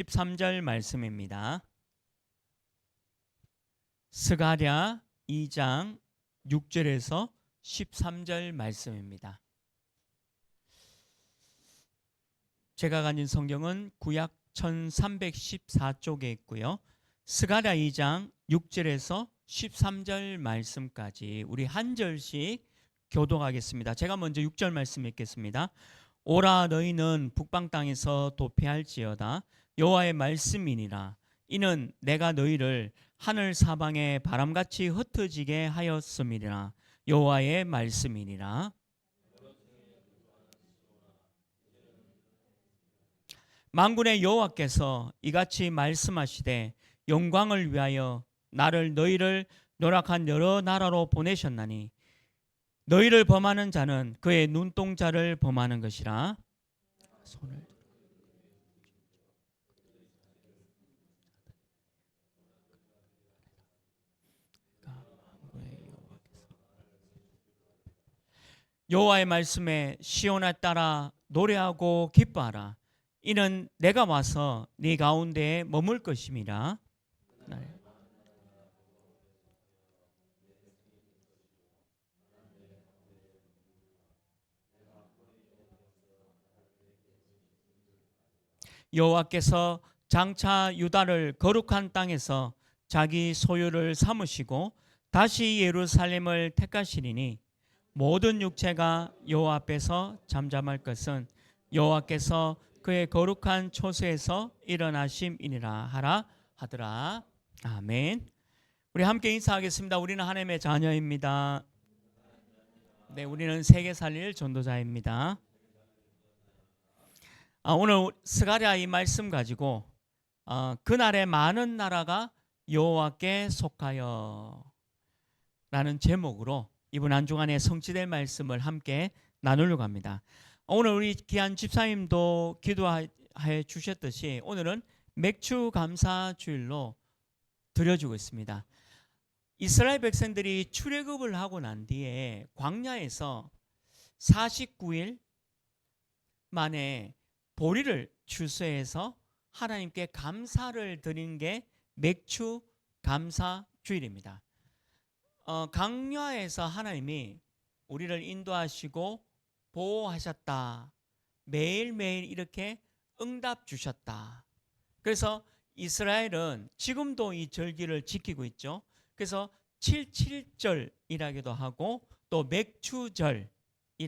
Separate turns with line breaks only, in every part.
13절 말씀입니다. 스가랴 2장 6절에서 13절 말씀입니다. 제가 가진 성경은 구약 1314쪽에 있고요. 스가랴 2장 6절에서 13절 말씀까지 우리 한 절씩 교독하겠습니다. 제가 먼저 6절 말씀 읽겠습니다. 오라 너희는 북방 땅에서 도피할지어다. 여호와의 말씀이니라. 이는 내가 너희를 하늘 사방에 바람같이 흩어지게 하였음이니라. 여호와의 말씀이니라. 만군의 여호와께서 이같이 말씀하시되 영광을 위하여 나를 너희를 노력한 여러 나라로 보내셨나니 너희를 범하는 자는 그의 눈동자를 범하는 것이라. 손을 여호와의 말씀에 시온에 따라 노래하고 기뻐하라. 이는 내가 와서 네 가운데에 머물 것임이라. 여호와께서 장차 유다를 거룩한 땅에서 자기 소유를 삼으시고 다시 예루살렘을 택하시리니 모든 육체가 여호와 앞에서 잠잠할 것은 여호와께서 그의 거룩한 초소에서 일어나심이니라 하라 하더라. 아멘. 우리 함께 인사하겠습니다. 우리는 하나님의 자녀입니다. 네, 우리는 세계 살릴 전도자입니다. 오늘 스가랴 이 말씀 가지고 그날의 많은 나라가 여호와께 속하여 라는 제목으로 이번 한 주간에 성취될 말씀을 함께 나누려고 합니다. 오늘 우리 귀한 집사님도 기도해 주셨듯이 오늘은 맥주 감사 주일로 드려주고 있습니다. 이스라엘 백성들이 출애굽을 하고 난 뒤에 광야에서 49일 만에 보리를 추수해서 하나님께 감사를 드린 게 맥주 감사 주일입니다. 광야에서 하나님이 우리를 인도하시고 보호하셨다. 매일매일 이렇게 응답 주셨다. 그래서 이스라엘은 지금도 이 절기를 지키고 있죠. 그래서 77절이라기도 하고 또 맥주절이라고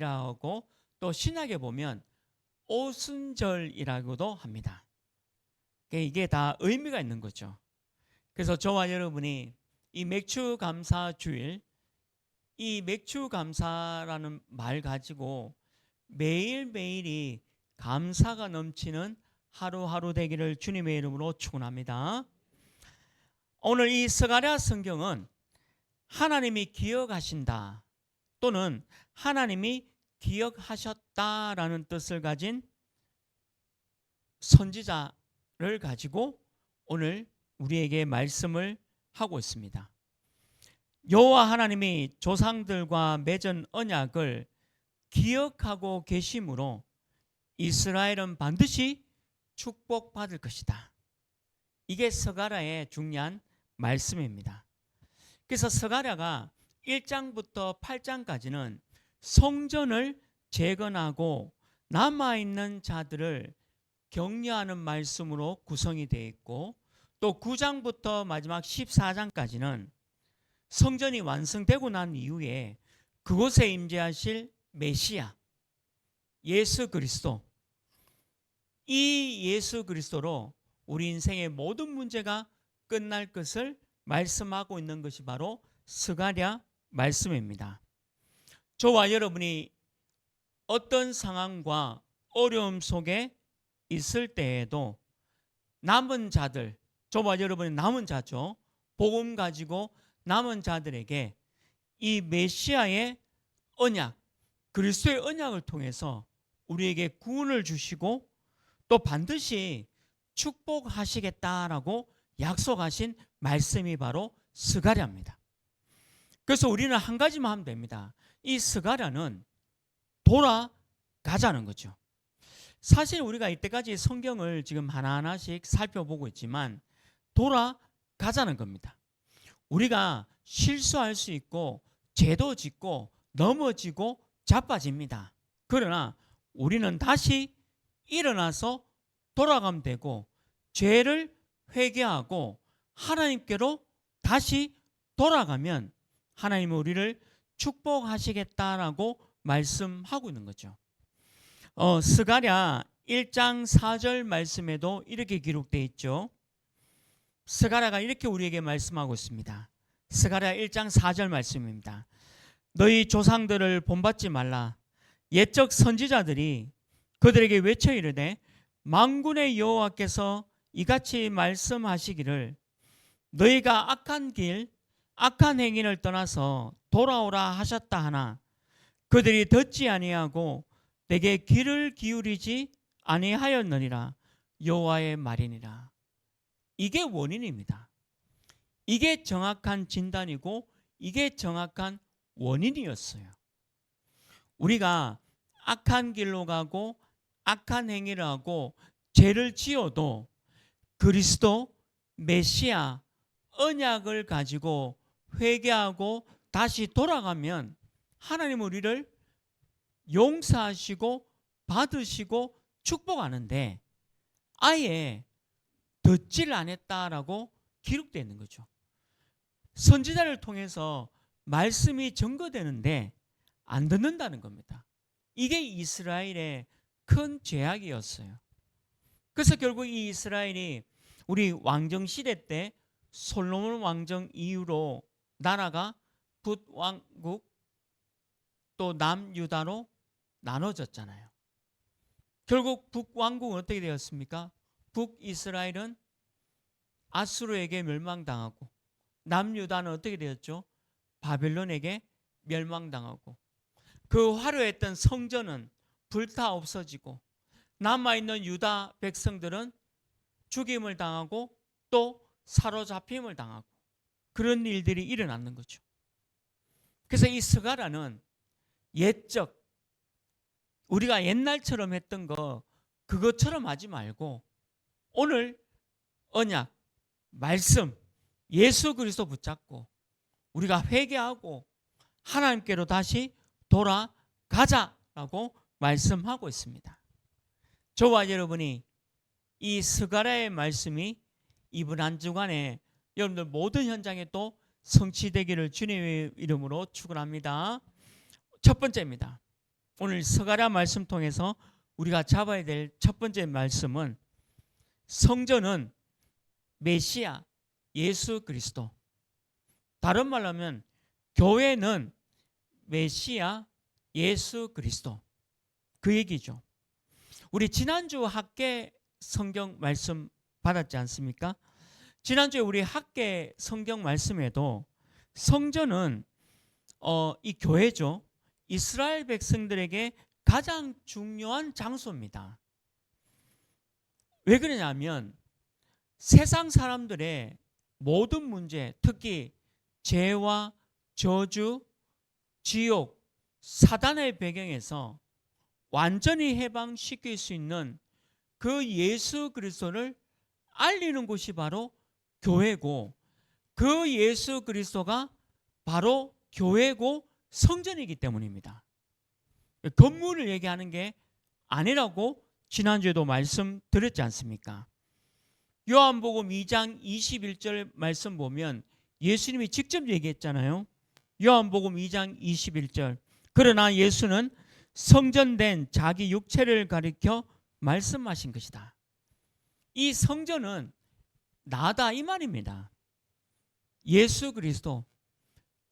하고 또 신약에 보면 오순절이라고도 합니다. 이게 다 의미가 있는 거죠. 그래서 저와 여러분이 이 맥주 감사 주일, 이 맥주 감사라는 말 가지고 매일매일이 감사가 넘치는 하루하루 되기를 주님의 이름으로 축원합니다. 오늘 이 스가랴 성경은 하나님이 기억하신다 또는 하나님이 기억하셨다라는 뜻을 가진 선지자를 가지고 오늘 우리에게 말씀을 하고 있습니다. 여호와 하나님이 조상들과 맺은 언약을 기억하고 계심으로 이스라엘은 반드시 축복받을 것이다. 이게 스가랴의 중요한 말씀입니다. 그래서 스가랴가 1장부터 8장까지는 성전을 재건하고 남아있는 자들을 격려하는 말씀으로 구성이 되어 있고 또 9장부터 마지막 14장까지는 성전이 완성되고 난 이후에 그곳에 임재하실 메시아 예수 그리스도, 이 예수 그리스도로 우리 인생의 모든 문제가 끝날 것을 말씀하고 있는 것이 바로 스가랴 말씀입니다. 저와 여러분이 어떤 상황과 어려움 속에 있을 때에도 남은 자들, 저와 여러분이 남은 자죠. 복음 가지고 남은 자들에게 이 메시아의 언약, 그리스도의 언약을 통해서 우리에게 구원을 주시고 또 반드시 축복하시겠다라고 약속하신 말씀이 바로 스가랴입니다. 그래서 우리는 한 가지만 하면 됩니다. 이 스가랴는 돌아가자는 거죠. 사실 우리가 이때까지 성경을 지금 하나하나씩 살펴보고 있지만 돌아가자는 겁니다. 우리가 실수할 수 있고 죄도 짓고 넘어지고 자빠집니다. 그러나 우리는 다시 일어나서 돌아가면 되고 죄를 회개하고 하나님께로 다시 돌아가면 하나님은 우리를 축복하시겠다라고 말씀하고 있는 거죠. 스가랴 1장 4절 말씀에도 이렇게 기록되어 있죠. 스가랴가 이렇게 우리에게 말씀하고 있습니다. 스가랴 1장 4절 말씀입니다. 너희 조상들을 본받지 말라. 옛적 선지자들이 그들에게 외쳐 이르되 만군의 여호와께서 이같이 말씀하시기를 너희가 악한 길 악한 행위를 떠나서 돌아오라 하셨다 하나 그들이 듣지 아니하고 내게 귀를 기울이지 아니하였느니라. 여호와의 말이니라. 이게 원인입니다. 이게 정확한 진단이고 이게 정확한 원인이었어요. 우리가 악한 길로 가고 악한 행위를 하고 죄를 지어도 그리스도 메시아 언약을 가지고 회개하고 다시 돌아가면 하나님 우리를 용서하시고 받으시고 축복하는데 아예 듣질 않았다라고 기록되어 있는 거죠. 선지자를 통해서 말씀이 증거되는데 안 듣는다는 겁니다. 이게 이스라엘의 큰 죄악이었어요. 그래서 결국 이 이스라엘이 우리 왕정 시대 때 솔로몬 왕정 이후로 나라가 북왕국 또 남유다로 나눠졌잖아요. 결국 북왕국은 어떻게 되었습니까? 북이스라엘은 아수르에게 멸망당하고 남유다는 어떻게 되었죠? 바벨론에게 멸망당하고 그 화려했던 성전은 불타 없어지고 남아있는 유다 백성들은 죽임을 당하고 또 사로잡힘을 당하고 그런 일들이 일어났는 거죠. 그래서 이 스가랴는 옛적 우리가 옛날처럼 했던 거 그것처럼 하지 말고 오늘 언약, 말씀, 예수 그리스도 붙잡고 우리가 회개하고 하나님께로 다시 돌아가자라고 말씀하고 있습니다. 저와 여러분이 이 스가랴의 말씀이 이번 한 주간에 여러분들 모든 현장에 또 성취되기를 주님의 이름으로 축원합니다. 첫 번째입니다. 오늘 스가랴 말씀 통해서 우리가 잡아야 될 첫 번째 말씀은 성전은 메시아 예수 그리스도, 다른 말로 하면 교회는 메시아 예수 그리스도, 그 얘기죠. 우리 지난주 학계 성경 말씀 받았지 않습니까? 지난주에 우리 학계 성경 말씀에도 성전은 이 교회죠. 이스라엘 백성들에게 가장 중요한 장소입니다. 왜 그러냐면 세상 사람들의 모든 문제, 특히 죄와 저주, 지옥, 사단의 배경에서 완전히 해방시킬 수 있는 그 예수 그리스도를 알리는 곳이 바로 교회고 그 예수 그리스도가 바로 교회고 성전이기 때문입니다. 건물을 얘기하는 게 아니라고 지난주에도 말씀드렸지 않습니까? 요한복음 2장 21절 말씀 보면 예수님이 직접 얘기했잖아요. 요한복음 2장 21절. 그러나 예수는 성전된 자기 육체를 가리켜 말씀하신 것이다. 이 성전은 나다 이 말입니다. 예수 그리스도.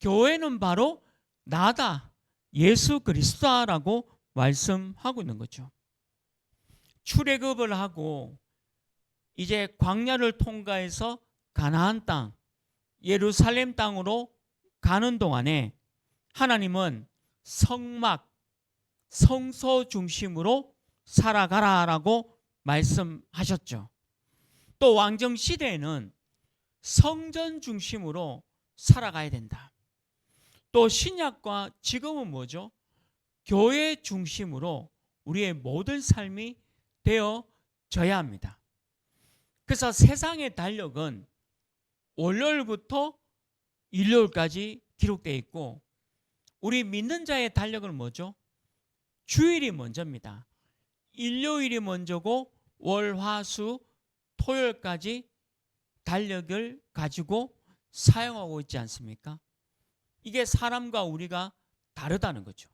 교회는 바로 나다 예수 그리스도라고 말씀하고 있는 거죠. 출애굽을 하고 이제 광야를 통과해서 가나안 땅 예루살렘 땅으로 가는 동안에 하나님은 성막 성소 중심으로 살아가라라고 말씀하셨죠. 또 왕정 시대에는 성전 중심으로 살아가야 된다. 또 신약과 지금은 뭐죠? 교회 중심으로 우리의 모든 삶이 되어져야 합니다. 그래서 세상의 달력은 월요일부터 일요일까지 기록되어 있고, 우리 믿는 자의 달력은 뭐죠? 주일이 먼저입니다. 일요일이 먼저고 월, 화, 수, 토요일까지 달력을 가지고 사용하고 있지 않습니까? 이게 사람과 우리가 다르다는 거죠.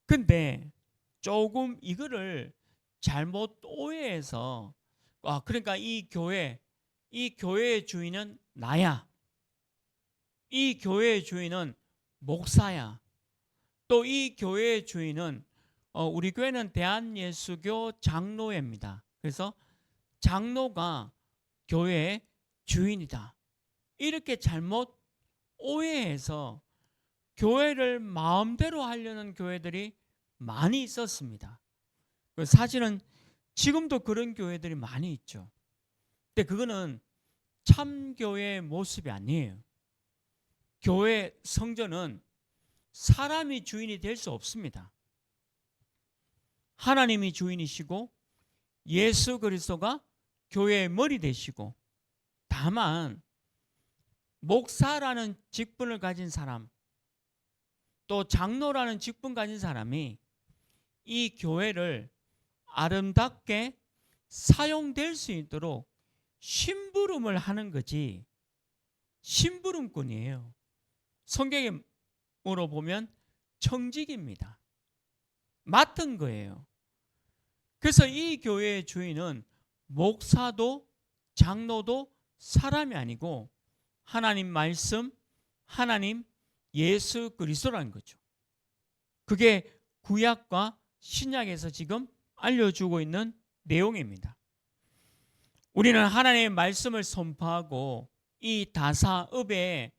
근데 조금 이거를 잘못 오해해서, 그러니까 이 교회의 주인은 나야, 이 교회의 주인은 목사야, 또 이 교회의 주인은 우리 교회는 대한예수교 장로회입니다. 그래서 장로가 교회의 주인이다, 이렇게 잘못 오해해서 교회를 마음대로 하려는 교회들이 많이 있었습니다. 사실은 지금도 그런 교회들이 많이 있죠. 근데 그거는 참교회의 모습이 아니에요. 교회 성전은 사람이 주인이 될 수 없습니다. 하나님이 주인이시고 예수 그리스도가 교회의 머리 되시고, 다만 목사라는 직분을 가진 사람, 또 장로라는 직분 가진 사람이 이 교회를 아름답게 사용될 수 있도록 심부름을 하는 거지, 심부름꾼이에요. 성경으로 보면 청직입니다. 맡은 거예요. 그래서 이 교회의 주인은 목사도 장로도 사람이 아니고 하나님 말씀, 하나님 예수 그리스도라는 거죠. 그게 구약과 신약에서 지금 알려주고 있는 내용입니다. 우리는 하나님의 말씀을 선포하고 이 다사읍의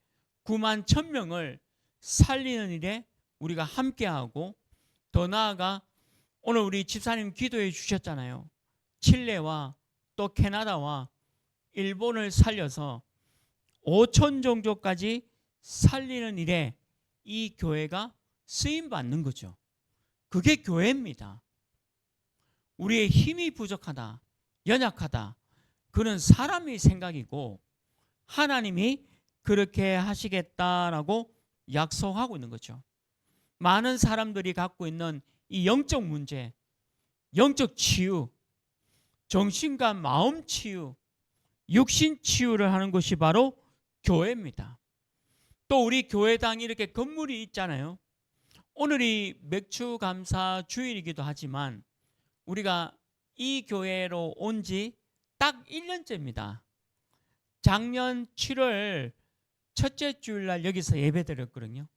9만 1,000명을 살리는 일에 우리가 함께하고, 더 나아가 오늘 우리 집사님 기도해 주셨잖아요. 칠레와 또 캐나다와 일본을 살려서 5천 종족까지 살리는 일에 이 교회가 쓰임받는 거죠. 그게 교회입니다. 우리의 힘이 부족하다, 연약하다, 그는 사람의 생각이고 하나님이 그렇게 하시겠다라고 약속하고 있는 거죠. 많은 사람들이 갖고 있는 이 영적 문제, 영적 치유, 정신과 마음 치유, 육신 치유를 하는 것이 바로 교회입니다. 또 우리 교회당 이렇게 건물이 있잖아요. 오늘이 맥주 감사 주일이기도 하지만 우리가 이 교회로 온 지 딱 1년째입니다. 작년 7월 첫째 주일날 여기서 예배드렸거든요.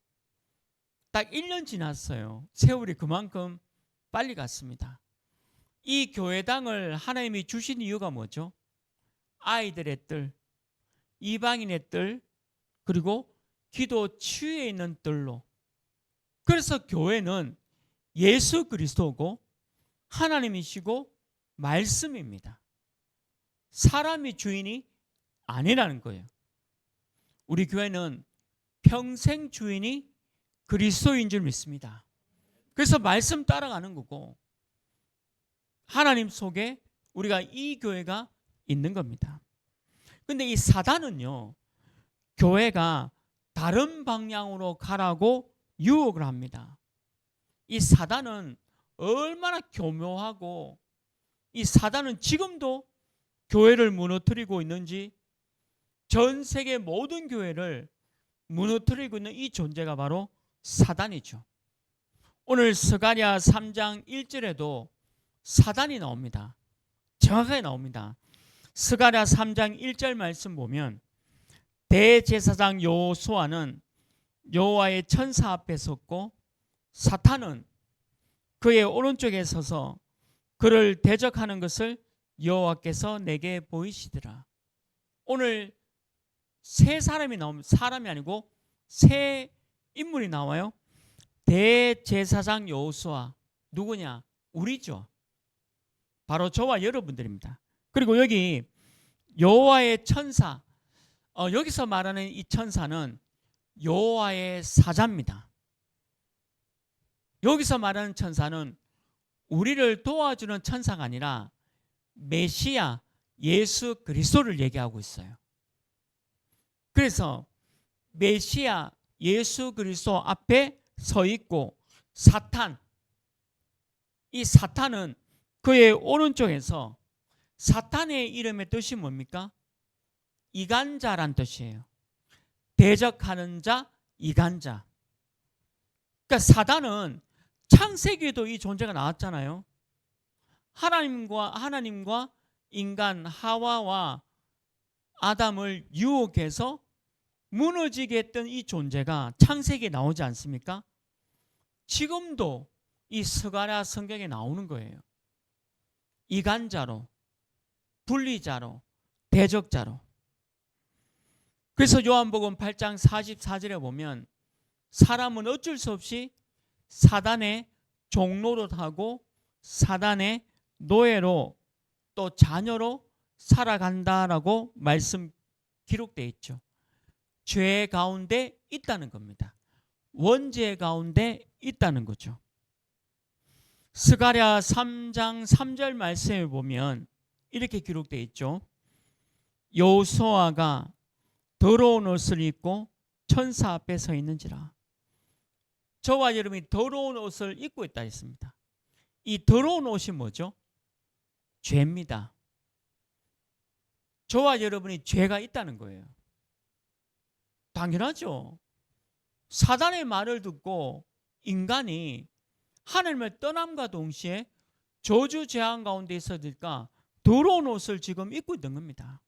딱 1년 지났어요. 세월이 그만큼 빨리 갔습니다. 이 교회당을 하나님이 주신 이유가 뭐죠? 아이들의 뜰, 이방인의 뜰, 그리고 기도 치유에 있는 뜰로. 그래서 교회는 예수 그리스도고 하나님이시고 말씀입니다. 사람이 주인이 아니라는 거예요. 우리 교회는 평생 주인이 그리스도인 줄 믿습니다. 그래서 말씀 따라가는 거고, 하나님 속에 우리가 이 교회가 있는 겁니다. 근데 이 사단은요, 교회가 다른 방향으로 가라고 유혹을 합니다. 이 사단은 얼마나 교묘하고, 이 사단은 지금도 교회를 무너뜨리고 있는지, 전 세계 모든 교회를 무너뜨리고 있는 이 존재가 바로 사단이죠. 오늘 스가랴 3장 1절에도 사단이 나옵니다. 정확하게 나옵니다. 스가랴 3장 1절 말씀 보면, 대제사장 여호수아는 여호와의 천사 앞에 섰고 사탄은 그의 오른쪽에 서서 그를 대적하는 것을 여호와께서 내게 보이시더라. 오늘 세 사람이 나오면, 사람이 아니고 세 인물이 나와요. 대제사장 여호수아, 누구냐? 우리죠. 바로 저와 여러분들입니다. 그리고 여기 여호와의 천사, 여기서 말하는 이 천사는 여호와의 사자입니다. 여기서 말하는 천사는 우리를 도와주는 천사가 아니라 메시아 예수 그리스도를 얘기하고 있어요. 그래서 메시아 예수 그리스도 앞에 서 있고 사탄, 이 사탄은 그의 오른쪽에서, 사탄의 이름의 뜻이 뭡니까? 이간자란 뜻이에요. 대적하는 자, 이간자. 그러니까 사단은 창세기에도 이 존재가 나왔잖아요. 하나님과 인간 하와와 아담을 유혹해서 무너지게 했던 이 존재가 창세기에 나오지 않습니까? 지금도 이 스가랴 성경에 나오는 거예요. 이간자로, 분리자로, 대적자로. 그래서 요한복음 8장 44절에 보면 사람은 어쩔 수 없이 사단의 종로로 하고 사단의 노예로 또 자녀로 살아간다라고 말씀 기록되어 있죠. 죄 가운데 있다는 겁니다. 원죄 가운데 있다는 거죠. 스가랴 3장 3절 말씀에 보면 이렇게 기록되어 있죠. 여호수아가 더러운 옷을 입고 천사 앞에 서 있는지라. 저와 여러분이 더러운 옷을 입고 있다 했습니다. 이 더러운 옷이 뭐죠? 죄입니다. 저와 여러분이 죄가 있다는 거예요. 당연하죠. 사단의 말을 듣고 인간이 하나님을 떠남과 동시에 저주 재앙 가운데 있어니까 더러운 옷을 지금 입고 있는 겁니다.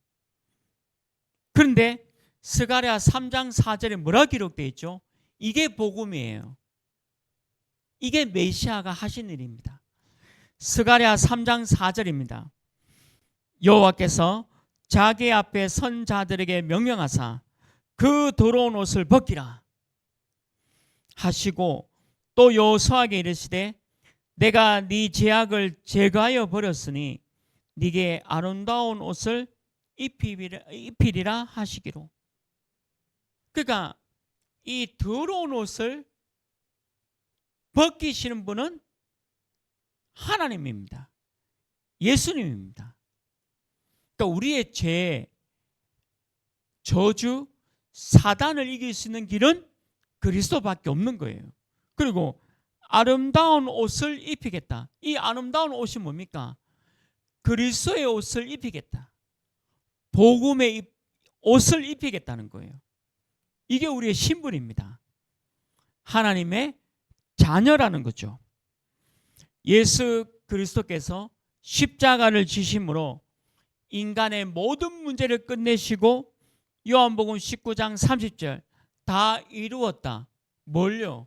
그런데 스가랴 3장 4절에 뭐라 기록되어 있죠? 이게 복음이에요. 이게 메시아가 하신 일입니다. 스가랴 3장 4절입니다. 여호와께서 자기 앞에 선 자들에게 명령하사 그 더러운 옷을 벗기라 하시고 또 여호수아에게 이르시되 내가 네 죄악을 제거하여 버렸으니 네게 아름다운 옷을 입히리라 하시기로. 그러니까 이 더러운 옷을 벗기시는 분은 하나님입니다. 예수님입니다. 그러니까 우리의 죄, 저주, 사단을 이길 수 있는 길은 그리스도밖에 없는 거예요. 그리고 아름다운 옷을 입히겠다. 이 아름다운 옷이 뭡니까? 그리스도의 옷을 입히겠다. 복음의 옷을 입히겠다는 거예요. 이게 우리의 신분입니다. 하나님의 자녀라는 거죠. 예수 그리스도께서 십자가를 지심으로 인간의 모든 문제를 끝내시고 요한복음 19장 30절 다 이루었다. 뭘요?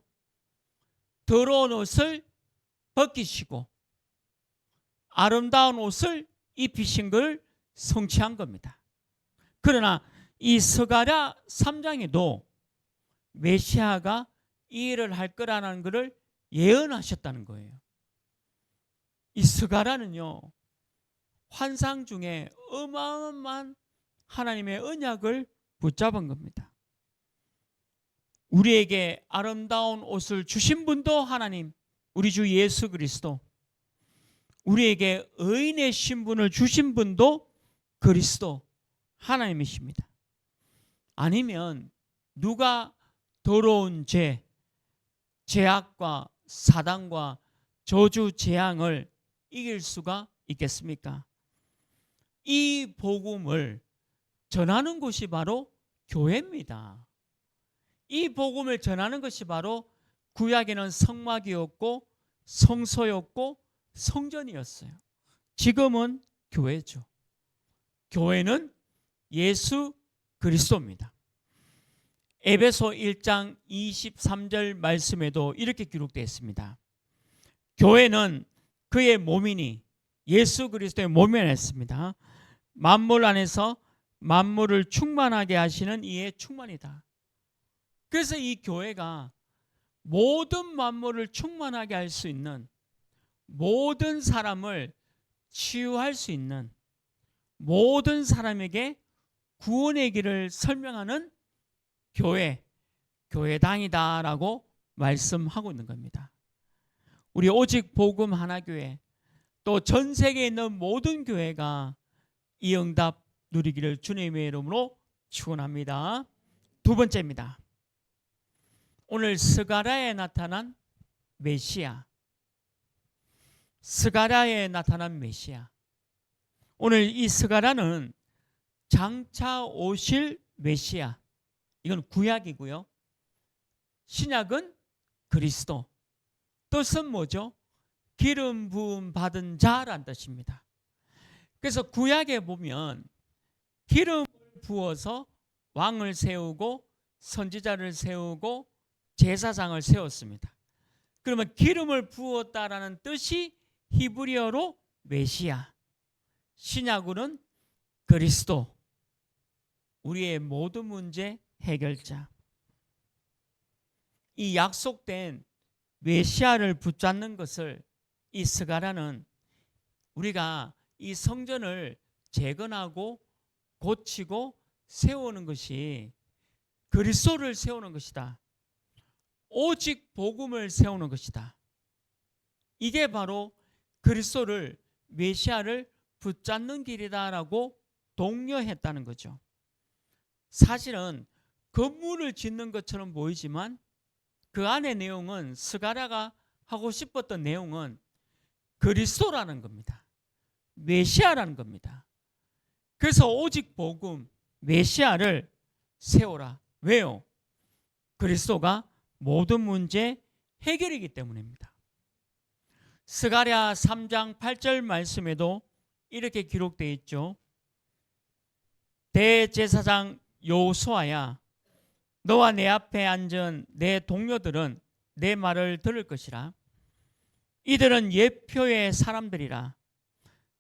더러운 옷을 벗기시고 아름다운 옷을 입히신 걸 성취한 겁니다. 그러나 이 스가랴 3장에도 메시아가 이 일을 할 거라는 것을 예언하셨다는 거예요. 이 스가랴는요, 환상 중에 어마어마한 하나님의 언약을 붙잡은 겁니다. 우리에게 아름다운 옷을 주신 분도 하나님, 우리 주 예수 그리스도. 우리에게 의인의 신분을 주신 분도 그리스도, 하나님이십니다. 아니면 누가 더러운 죄, 죄악과 사단과 저주 재앙을 이길 수가 있겠습니까? 이 복음을 전하는 곳이 바로 교회입니다. 이 복음을 전하는 것이 바로 구약에는 성막이었고 성소였고 성전이었어요. 지금은 교회죠. 교회는 예수 그리스도입니다. 에베소 1장 23절 말씀에도 이렇게 기록되어 있습니다. 교회는 그의 몸이니 예수 그리스도의 몸이라 했습니다. 만물 안에서 만물을 충만하게 하시는 이의 충만이다. 그래서 이 교회가 모든 만물을 충만하게 할 수 있는, 모든 사람을 치유할 수 있는, 모든 사람에게 구원의 길을 설명하는 교회, 교회당이다라고 말씀하고 있는 겁니다. 우리 오직 복음 하나교회 또 전 세계에 있는 모든 교회가 이 응답 누리기를 주님의 이름으로 축원합니다. 두 번째입니다. 오늘 스가랴에 나타난 메시아. 스가랴에 나타난 메시아. 오늘 이 스가랴는 장차 오실 메시아. 이건 구약이고요. 신약은 그리스도. 뜻은 뭐죠? 기름 부음 받은 자란 뜻입니다. 그래서 구약에 보면 기름을 부어서 왕을 세우고 선지자를 세우고 제사장을 세웠습니다. 그러면 기름을 부었다라는 뜻이 히브리어로 메시아, 신약으로는 그리스도, 우리의 모든 문제 해결자. 이 약속된 메시아를 붙잡는 것을 이 스가랴는 우리가 이 성전을 재건하고 고치고 세우는 것이 그리스도를 세우는 것이다. 오직 복음을 세우는 것이다. 이게 바로 그리스도를 메시아를 붙잡는 길이다라고 독려했다는 거죠. 사실은 건물을 짓는 것처럼 보이지만 그 안의 내용은 스가랴가 하고 싶었던 내용은 그리스도라는 겁니다. 메시아라는 겁니다. 그래서 오직 복음, 메시아를 세우라. 왜요? 그리스도가 모든 문제 해결이기 때문입니다. 스가랴 3장 8절 말씀에도 이렇게 기록되어 있죠. 대제사장 여호수아야, 너와 내 앞에 앉은 내 동료들은 내 말을 들을 것이라. 이들은 예표의 사람들이라.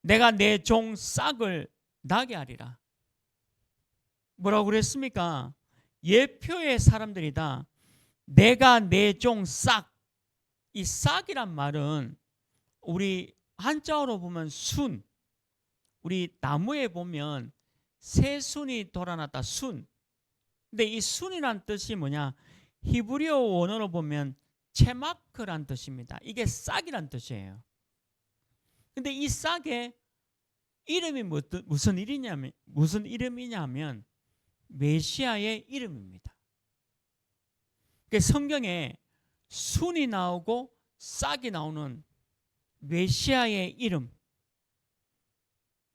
내가 내 종 싹을 나게 하리라. 뭐라고 그랬습니까? 예표의 사람들이다. 내가 내 종 싹. 이 싹이란 말은 우리 한자어로 보면 순. 우리 나무에 보면 새순이 돌아났다. 순. 근데 이 순이란 뜻이 뭐냐? 히브리어 원어로 보면 체마크란 뜻입니다. 이게 싹이란 뜻이에요. 근데 이 싹의 이름이 무슨 이름이냐면 메시아의 이름입니다. 성경에 순이 나오고 싹이 나오는 메시아의 이름.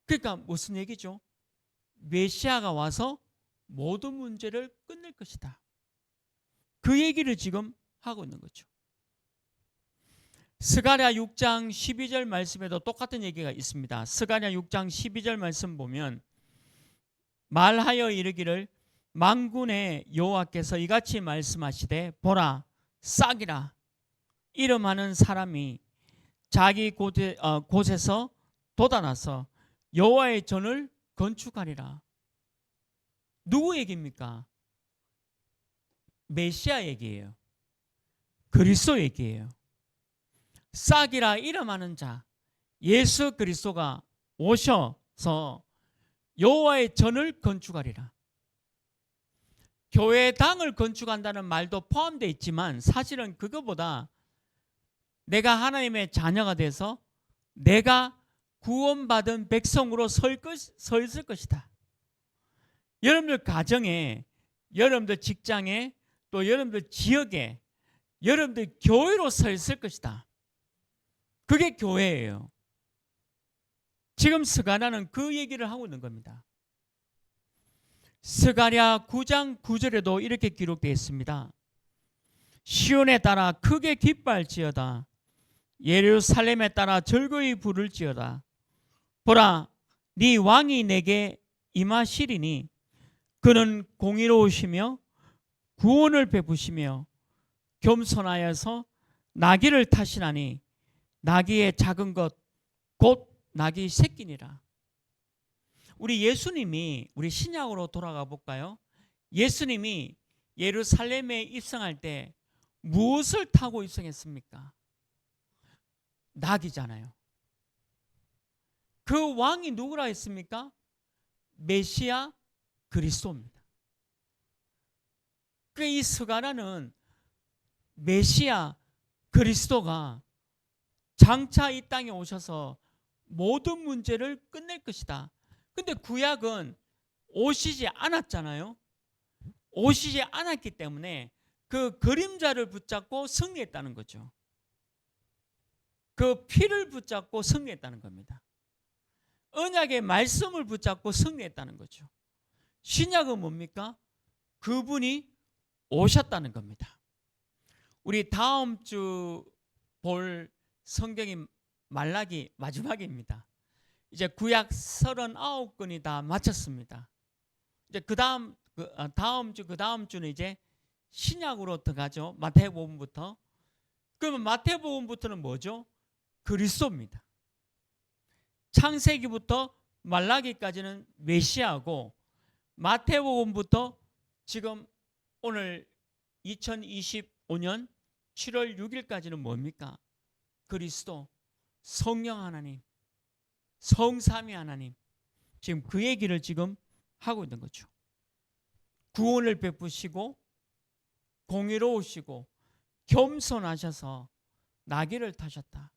그러니까 무슨 얘기죠? 메시아가 와서 모든 문제를 끝낼 것이다. 그 얘기를 지금 하고 있는 거죠. 스가랴 6장 12절 말씀에도 똑같은 얘기가 있습니다. 스가랴 6장 12절 말씀 보면 말하여 이르기를 만군의 여호와께서 이같이 말씀하시되 보라 싹이라 이름하는 사람이 자기 곳에서 돋아나서 여호와의 전을 건축하리라. 누구 얘기입니까? 메시아 얘기예요. 그리스도 얘기예요. 싹이라 이름하는 자 예수 그리스도가 오셔서 여호와의 전을 건축하리라. 교회당을 건축한다는 말도 포함되어 있지만 사실은 그거보다 내가 하나님의 자녀가 돼서 내가 구원받은 백성으로 서 있을 것이다. 여러분들 가정에, 여러분들 직장에, 또 여러분들 지역에, 여러분들 교회로 서 있을 것이다. 그게 교회예요. 지금 스가랴는 그 얘기를 하고 있는 겁니다. 스가랴 9장 9절에도 이렇게 기록되어 있습니다. 시온에 따라 크게 기뻐할지어다. 예루살렘에 따라 즐거이 부를지어다. 보라, 네 왕이 내게 임하시리니 그는 공의로우시며 구원을 베푸시며 겸손하여서 나귀를 타시나니 나귀의 작은 것 곧 나귀 새끼니라. 우리 예수님이 우리 신약으로 돌아가 볼까요? 예수님이 예루살렘에 입성할 때 무엇을 타고 입성했습니까? 나귀잖아요. 그 왕이 누구라 했습니까? 메시아 그리스도입니다. 이 스가랴는 메시아 그리스도가 장차 이 땅에 오셔서 모든 문제를 끝낼 것이다. 근데 구약은 오시지 않았잖아요. 오시지 않았기 때문에 그 그림자를 붙잡고 승리했다는 거죠. 그 피를 붙잡고 승리했다는 겁니다. 언약의 말씀을 붙잡고 승리했다는 거죠. 신약은 뭡니까? 그분이 오셨다는 겁니다. 우리 다음 주 볼 성경이 말라기 마지막입니다. 이제 구약 39권이 다 마쳤습니다. 이제 다음 주는 이제 신약으로 들어가죠. 마태복음부터. 그러면 마태복음부터는 뭐죠? 그리스도입니다. 창세기부터 말라기까지는 메시아고, 마태복음부터 지금 오늘 2025년 7월 6일까지는 뭡니까? 그리스도, 성령 하나님, 성삼위 하나님, 지금 그 얘기를 지금 하고 있는 거죠. 구원을 베푸시고 공의로우시고 겸손하셔서 나귀를 타셨다.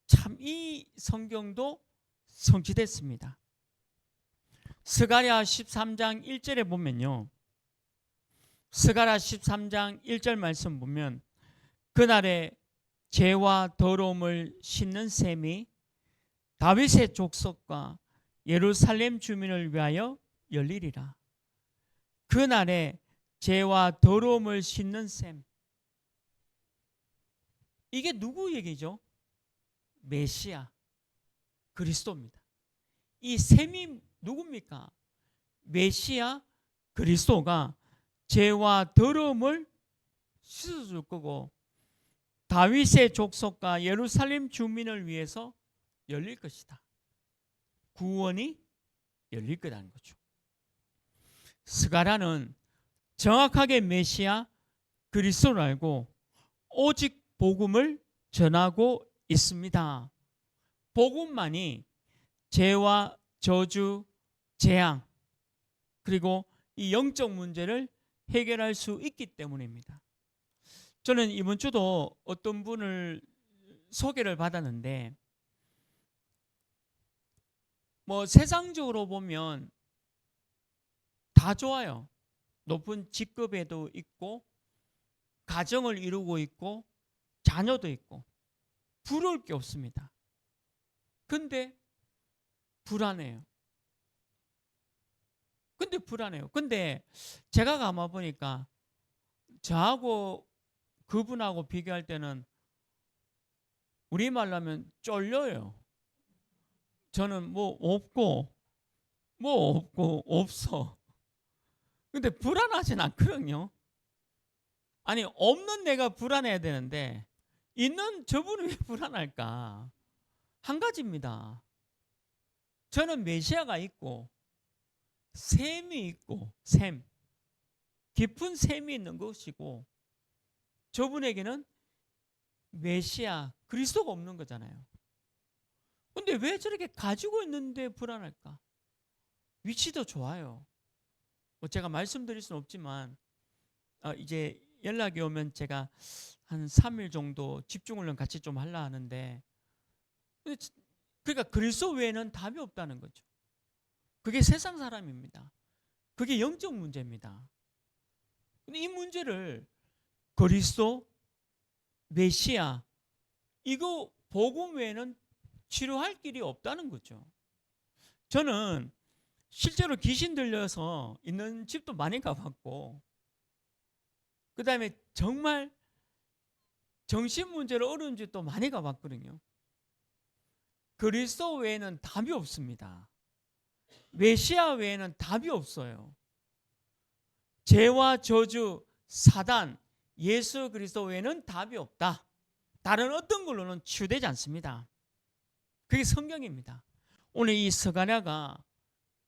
참 이 성경도 성취됐습니다. 스가랴 13장 1절에 보면요, 스가랴 13장 1절 말씀 보면 그날에 죄와 더러움을 씻는 셈이 다윗의 족속과 예루살렘 주민을 위하여 열리리라. 그날에 죄와 더러움을 씻는 셈. 이게 누구 얘기죠? 메시아, 그리스도입니다. 이 셈이 누굽니까? 메시아 그리스도가 죄와 더러움을 씻어줄 거고, 다윗의 족속과 예루살렘 주민을 위해서 열릴 것이다. 구원이 열릴 거라는 거죠. 스가랴는 정확하게 메시아 그리스도를 알고 오직 복음을 전하고 있습니다. 복음만이 죄와 저주, 재앙, 그리고 이 영적 문제를 해결할 수 있기 때문입니다. 저는 이번 주도 어떤 분을 소개를 받았는데, 뭐 세상적으로 보면 다 좋아요. 높은 직급에도 있고, 가정을 이루고 있고, 자녀도 있고, 부러울 게 없습니다. 근데 불안해요. 근데 제가 가만 보니까 저하고 그분하고 비교할 때는 우리말로 하면 쫄려요. 저는 뭐 없고 없어. 근데 불안하진 않거든요. 아니, 없는 내가 불안해야 되는데 있는 저분은 왜 불안할까? 한 가지입니다. 저는 메시아가 있고 셈이 있고, 셈, 깊은 셈이 있는 것이고, 저분에게는 메시아 그리스도가 없는 거잖아요. 근데 왜 저렇게 가지고 있는데 불안할까? 위치도 좋아요. 뭐 제가 말씀드릴 수는 없지만 이제 연락이 오면 제가 한 3일 정도 집중훈련 같이 좀 하려 하는데, 그러니까 그리스도 외에는 답이 없다는 거죠. 그게 세상 사람입니다. 그게 영적 문제입니다. 근데 이 문제를 그리스도, 메시아, 이거 복음 외에는 치료할 길이 없다는 거죠. 저는 실제로 귀신 들려서 있는 집도 많이 가봤고, 그 다음에 정말 정신 문제로 어려운 집도 많이 가봤거든요. 그리스도 외에는 답이 없습니다. 메시아 외에는 답이 없어요. 죄와 저주, 사단, 예수 그리스도 외에는 답이 없다. 다른 어떤 걸로는 치유되지 않습니다. 그게 성경입니다. 오늘 이 스가랴가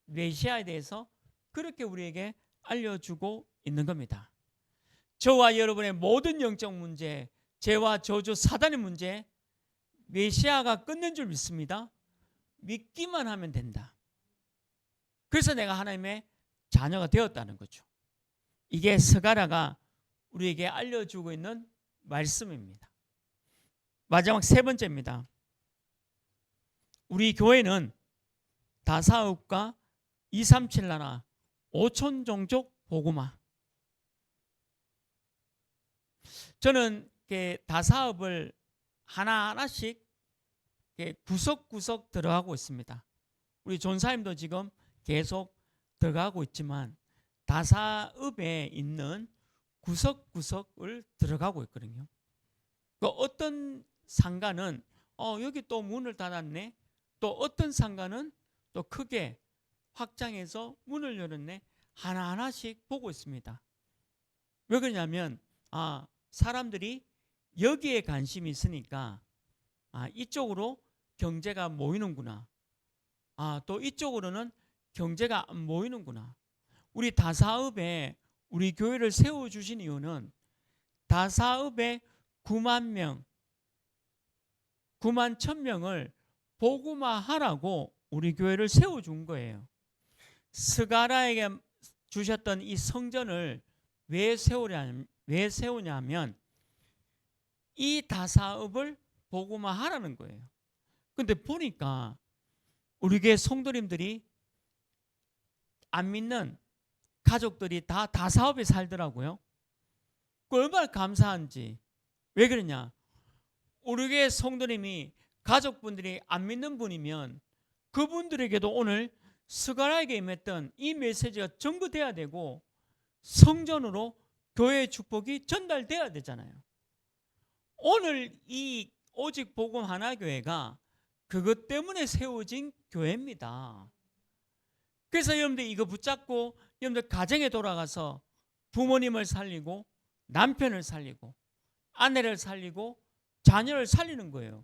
메시아에 대해서 그렇게 우리에게 알려주고 있는 겁니다. 저와 여러분의 모든 영적 문제, 죄와 저주, 사단의 문제, 메시아가 끊는 줄 믿습니다. 믿기만 하면 된다. 그래서 내가 하나님의 자녀가 되었다는 거죠. 이게 스가랴가 우리에게 알려주고 있는 말씀입니다. 마지막 세 번째입니다. 우리 교회는 다사업과 237 나라 5천 종족 복음화. 저는 다사업을 하나하나씩 구석구석 들어가고 있습니다. 우리 전사님도 지금 계속 들어가고 있지만 다사업에 있는 구석구석을 들어가고 있거든요. 어떤 상가는 여기 또 문을 닫았네. 또 어떤 상가는 또 크게 확장해서 문을 열었네. 하나하나씩 보고 있습니다. 왜 그러냐면 사람들이 여기에 관심이 있으니까 이쪽으로 경제가 모이는구나. 또 이쪽으로는 경제가 안 모이는구나. 우리 다사업에 우리 교회를 세워주신 이유는 다사업에 9만 명, 9만 1,000명을 복음화하라고 우리 교회를 세워준 거예요. 스가랴에게 주셨던 이 성전을 왜 세우냐면 이 다사업을 복음화하라는 거예요. 근데 보니까 우리 교회 성도님들이 안 믿는 가족들이 다 다사업에 살더라고요. 그 얼마나 감사한지. 왜 그러냐? 우리 교회 성도님이 가족분들이 안 믿는 분이면 그분들에게도 오늘 스가랴에게 임했던 이 메시지가 전부돼야 되고 성전으로 교회의 축복이 전달돼야 되잖아요. 오늘 이 오직 복음 하나 교회가 그것 때문에 세워진 교회입니다. 그래서 여러분들 이거 붙잡고 여러분들 가정에 돌아가서 부모님을 살리고 남편을 살리고 아내를 살리고 자녀를 살리는 거예요.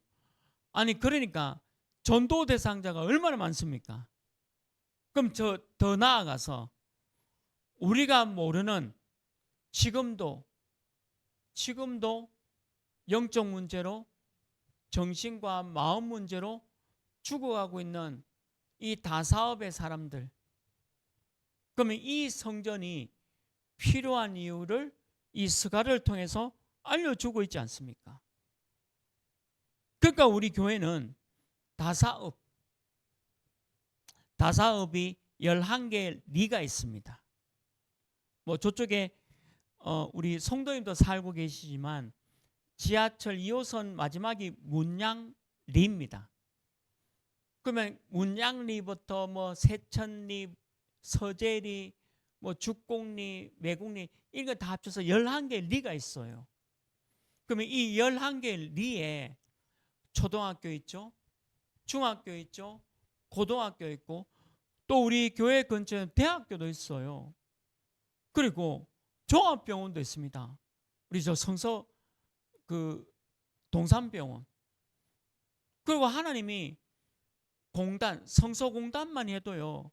그러니까 전도 대상자가 얼마나 많습니까? 그럼 더 나아가서 우리가 모르는 지금도 영적 문제로 정신과 마음 문제로 죽어가고 있는 이 다사업의 사람들. 그러면 이 성전이 필요한 이유를 이 스가랴를 통해서 알려주고 있지 않습니까? 그러니까 우리 교회는 다사업이 11개의 리가 있습니다. 저쪽에 우리 성도님도 살고 계시지만 지하철 2호선 마지막이 문양리입니다. 그러면 문양리부터 세천리, 서재리, 죽곡리, 매곡리 이런 거 다 합쳐서 11개의 리가 있어요. 그러면 이 11개의 리에 초등학교 있죠, 중학교 있죠, 고등학교 있고 또 우리 교회 근처에 대학교도 있어요. 그리고 종합병원도 있습니다. 우리 성서 동산병원. 그리고 하나님이 성서공단만 해도요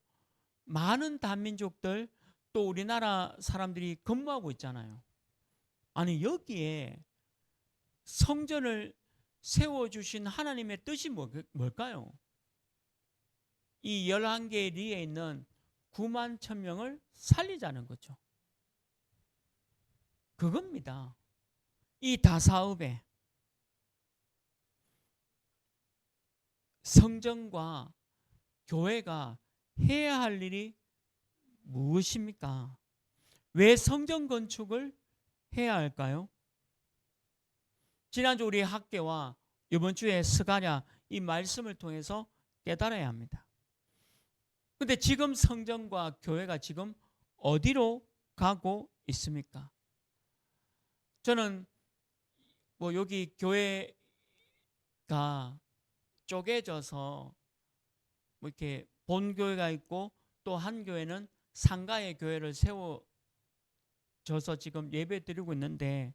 많은 다민족들 또 우리나라 사람들이 근무하고 있잖아요. 여기에 성전을 세워주신 하나님의 뜻이 뭘까요? 이 11개의 리에 있는 9만 1,000명을 살리자는 거죠. 그겁니다. 이 다사업에 성전과 교회가 해야 할 일이 무엇입니까? 왜 성전 건축을 해야 할까요? 지난주 우리 학계와 이번 주에 스가랴 이 말씀을 통해서 깨달아야 합니다. 그런데 지금 성전과 교회가 지금 어디로 가고 있습니까? 저는 여기 교회가 쪼개져서 이렇게 본교회가 있고 또 한 교회는 상가의 교회를 세워져서 지금 예배 드리고 있는데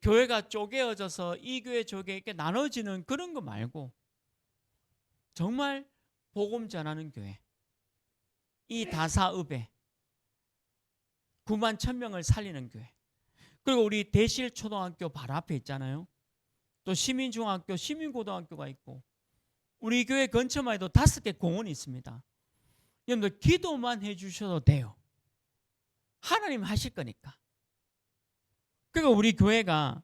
교회가 쪼개어져서 이 교회 저 교회 이렇게 나눠지는 그런 거 말고 정말 복음 전하는 교회, 이 다사업에 9만 1,000명을 살리는 교회, 그리고 우리 대실초등학교 바로 앞에 있잖아요. 또 시민중학교, 시민고등학교가 있고 우리 교회 근처만 해도 5개 공원이 있습니다. 여러분들 기도만 해주셔도 돼요. 하나님 하실 거니까. 그러니까 우리 교회가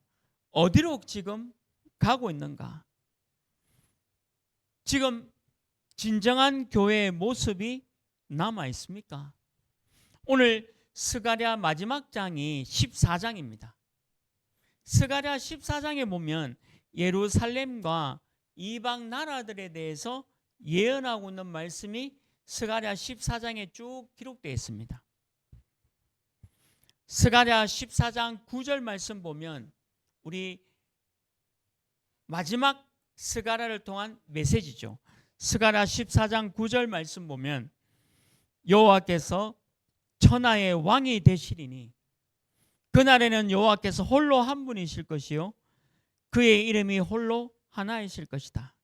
어디로 지금 가고 있는가? 지금 진정한 교회의 모습이 남아 있습니까? 오늘 스가랴 마지막 장이 14장입니다. 스가랴 14장에 보면 예루살렘과 이방 나라들에 대해서 예언하고 있는 말씀이 스가랴 14장에 쭉 기록되어 있습니다. 스가랴 14장 9절 말씀 보면 우리 마지막 스가랴를 통한 메시지죠. 스가랴 14장 9절 말씀 보면 여호와께서 천하의 왕이 되시리니 그날에는 여호와께서 홀로 한 분이실 것이요 그의 이름이 홀로 하나이실 것이다.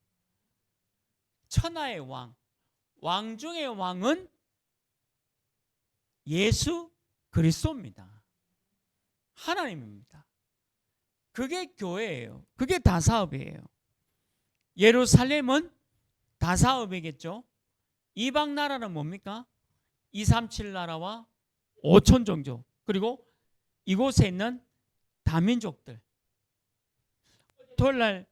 천하의 왕, 왕 중의 왕은 예수 그리스도입니다. 하나님입니다. 그게 교회예요. 그게 다사업이에요. 예루살렘은 다사업이겠죠. 이방 나라는 뭡니까? 237 나라와 5천 종족, 그리고 이곳에 있는 다민족들. 토요일날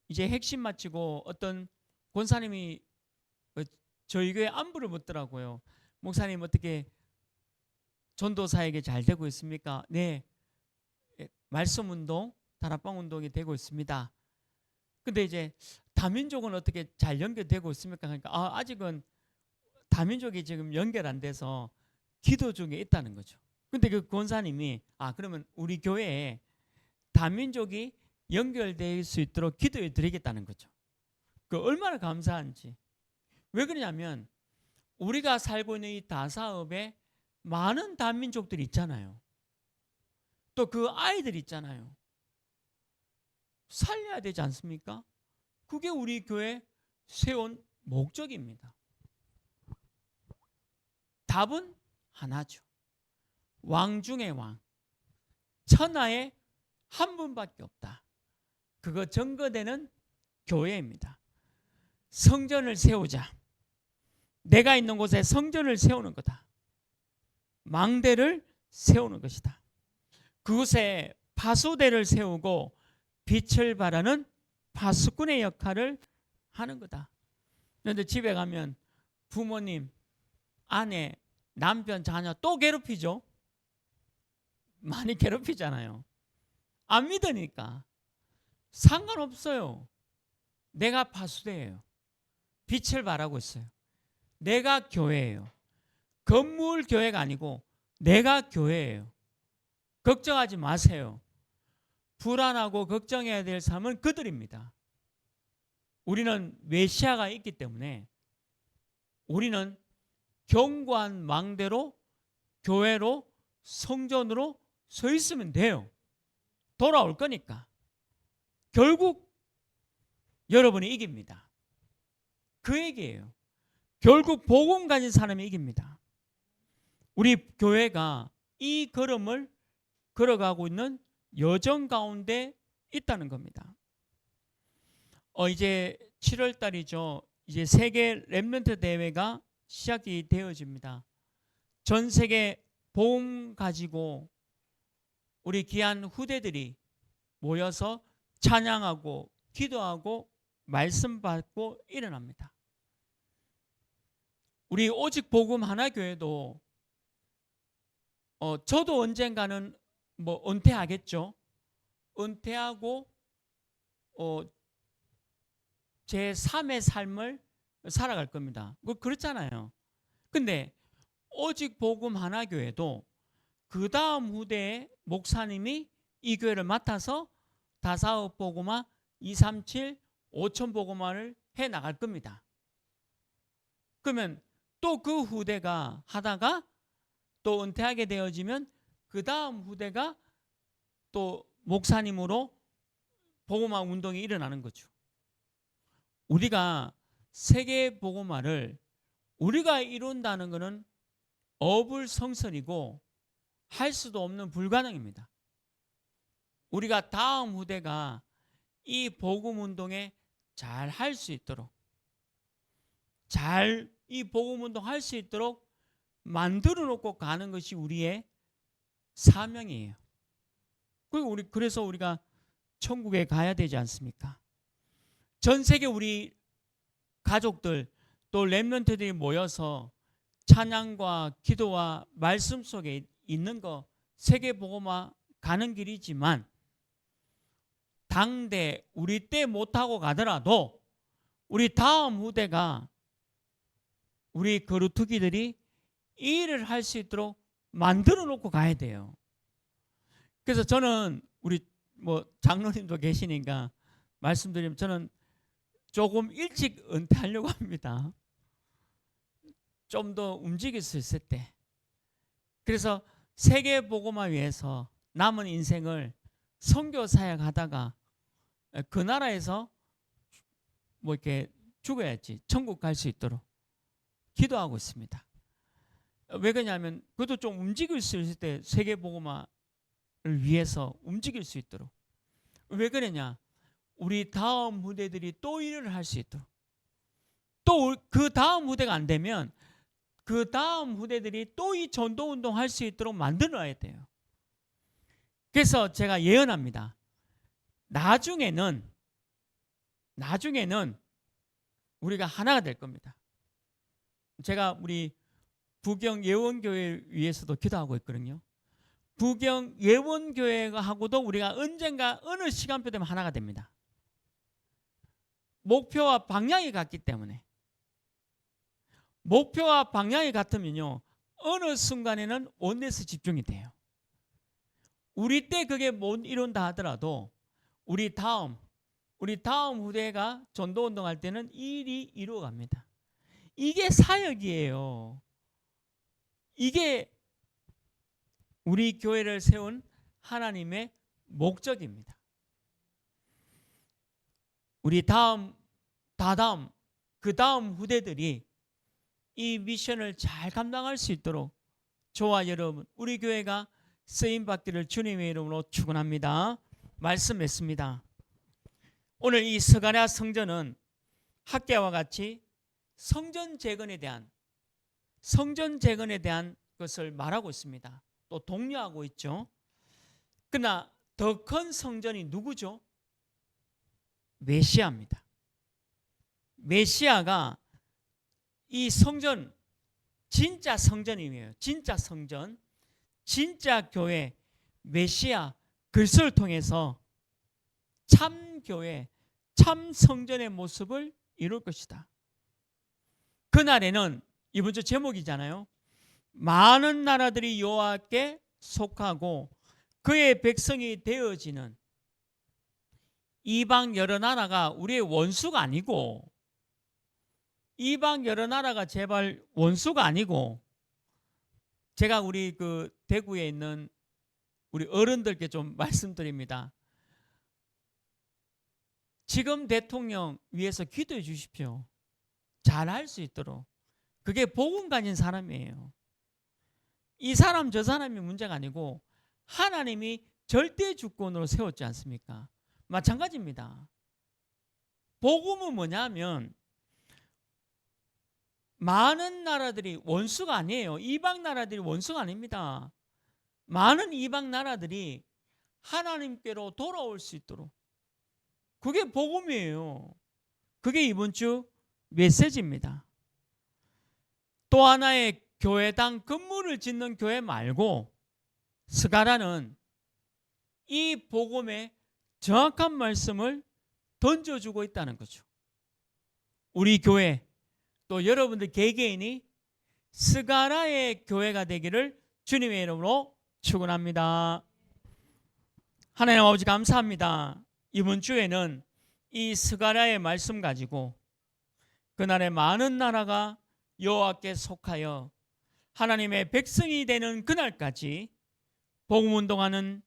이제 핵심 마치고 어떤 권사님이 저희 교회 안부를 묻더라고요. 목사님 어떻게 전도사에게 잘 되고 있습니까? 네, 말씀 운동, 다락방 운동이 되고 있습니다. 근데 이제 다민족은 어떻게 잘 연결되고 있습니까? 그러니까 아직은 다민족이 지금 연결 안 돼서 기도 중에 있다는 거죠. 근데 그 권사님이 그러면 우리 교회에 다민족이 연결될 수 있도록 기도해 드리겠다는 거죠. 그 얼마나 감사한지. 왜 그러냐면 우리가 살고 있는 이 다사업에 많은 다민족들이 있잖아요. 또 그 아이들 있잖아요. 살려야 되지 않습니까? 그게 우리 교회 세운 목적입니다. 답은 하나죠. 왕 중의 왕, 천하에 한 분밖에 없다. 그거 증거되는 교회입니다. 성전을 세우자. 내가 있는 곳에 성전을 세우는 거다. 망대를 세우는 것이다. 그곳에 파수대를 세우고 빛을 발하는 파수꾼의 역할을 하는 거다. 그런데 집에 가면 부모님, 아내, 남편, 자녀 또 괴롭히죠. 많이 괴롭히잖아요. 안 믿으니까. 상관없어요. 내가 파수대예요. 빛을 발하고 있어요. 내가 교회예요. 건물 교회가 아니고 내가 교회예요. 걱정하지 마세요. 불안하고 걱정해야 될 사람은 그들입니다. 우리는 메시아가 있기 때문에 우리는 견고한 망대로, 교회로, 성전으로 서 있으면 돼요. 돌아올 거니까. 결국 여러분이 이깁니다. 그 얘기예요. 결국 복음 가진 사람이 이깁니다. 우리 교회가 이 걸음을 걸어가고 있는 여정 가운데 있다는 겁니다. 이제 7월 달이죠. 이제 세계 렘넌트 대회가 시작이 되어집니다. 전 세계 복음 가지고 우리 귀한 후대들이 모여서 찬양하고 기도하고 말씀 받고 일어납니다. 우리 오직 복음 하나교회도 저도 언젠가는 은퇴하겠죠. 은퇴하고 제 3의 삶을 살아갈 겁니다. 그렇잖아요. 근데 오직 복음 하나교회도 그 다음 후대에 목사님이 이 교회를 맡아서 다사업 복음화 237 5천 복음화를 해 나갈 겁니다. 그러면 또 그 후대가 하다가 또 은퇴하게 되어지면 그 다음 후대가 또 목사님으로 복음화 운동이 일어나는 거죠. 우리가 세계 복음화를 우리가 이룬다는 것은 어불성설이고 할 수도 없는 불가능입니다. 우리가 다음 후대가 이 복음 운동에 잘 할 수 있도록, 잘 이 복음 운동 할 수 있도록 만들어 놓고 가는 것이 우리의 사명이에요. 그리고 그래서 우리가 천국에 가야 되지 않습니까? 전 세계 우리 가족들 또 렘넌트들이 모여서 찬양과 기도와 말씀 속에 있는 거 세계복음화 가는 길이지만 당대 우리 때 못하고 가더라도 우리 다음 후대가 우리 거루투기들이 이 일을 할 수 있도록 만들어 놓고 가야 돼요. 그래서 저는 우리 장로님도 계시니까 말씀드리면 저는 조금 일찍 은퇴하려고 합니다. 좀 더 움직일 수 있을 때. 그래서 세계복음화 위해서 남은 인생을 선교 사역하다가 그 나라에서 이렇게 죽어야지 천국 갈 수 있도록 기도하고 있습니다. 왜 그러냐면 그것도 좀 움직일 수 있을 때 세계복음화를 위해서 움직일 수 있도록. 왜 그러냐? 우리 다음 후대들이 또 일을 할 수 있도록. 또 그 다음 후대가 안 되면 그 다음 후대들이 또 이 전도운동 할 수 있도록 만들어야 돼요. 그래서 제가 예언합니다. 나중에는 우리가 하나가 될 겁니다. 제가 우리 부경 예원교회 위해서도 기도하고 있거든요. 부경 예원교회하고도 우리가 언젠가 어느 시간표 되면 하나가 됩니다. 목표와 방향이 같기 때문에. 목표와 방향이 같으면요 어느 순간에는 원내에서 집중이 돼요. 우리 때 그게 못 이룬다 하더라도 우리 다음 후대가 전도운동할 때는 이 일이 이루어갑니다. 이게 사역이에요. 이게 우리 교회를 세운 하나님의 목적입니다. 우리 그 다음 후대들이 이 미션을 잘 감당할 수 있도록 저와 여러분 우리 교회가 쓰임받기를 주님의 이름으로 축원합니다. 말씀 맺습니다. 오늘 이 스가랴 성전은 학개와 같이 성전 재건에 대한 것을 말하고 있습니다. 또 독려하고 있죠. 그러나 더 큰 성전이 누구죠? 메시아입니다. 메시아가 이 성전, 진짜 성전이에요. 진짜 성전, 진짜 교회, 메시아 그리스도를 통해서 참 교회, 참 성전의 모습을 이룰 것이다. 그날에는 이번 주 제목이잖아요. 많은 나라들이 여호와께 속하고 그의 백성이 되어지는 이방 여러 나라가 우리의 원수가 아니고 이방 여러 나라가 제발 원수가 아니고 제가 우리 그 대구에 있는 우리 어른들께 좀 말씀드립니다. 지금 대통령 위해서 기도해 주십시오. 잘할 수 있도록. 그게 복음 가진 사람이에요. 이 사람 저 사람이 문제가 아니고 하나님이 절대 주권으로 세웠지 않습니까? 마찬가지입니다. 복음은 뭐냐면 많은 나라들이 원수가 아니에요. 이방 나라들이 원수가 아닙니다. 많은 이방 나라들이 하나님께로 돌아올 수 있도록. 그게 복음이에요. 그게 이번 주 메시지입니다. 또 하나의 교회당 건물을 짓는 교회 말고 스가랴는 이 복음의 정확한 말씀을 던져주고 있다는 거죠. 우리 교회 또 여러분들 개개인이 스가랴의 교회가 되기를 주님의 이름으로 축원합니다. 하나님 아버지 감사합니다. 이번 주에는 이 스가랴의 말씀 가지고 그날의 많은 나라가 여호와께 속하여 하나님의 백성이 되는 그날까지 복음 운동하는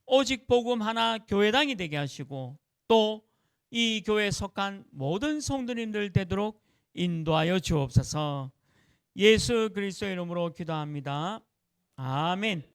오직 복음 하나 교회당이 되게 하시고 또 이 교회에 속한 모든 성도님들 되도록 인도하여 주옵소서. 예수 그리스도의 이름으로 기도합니다. 아멘.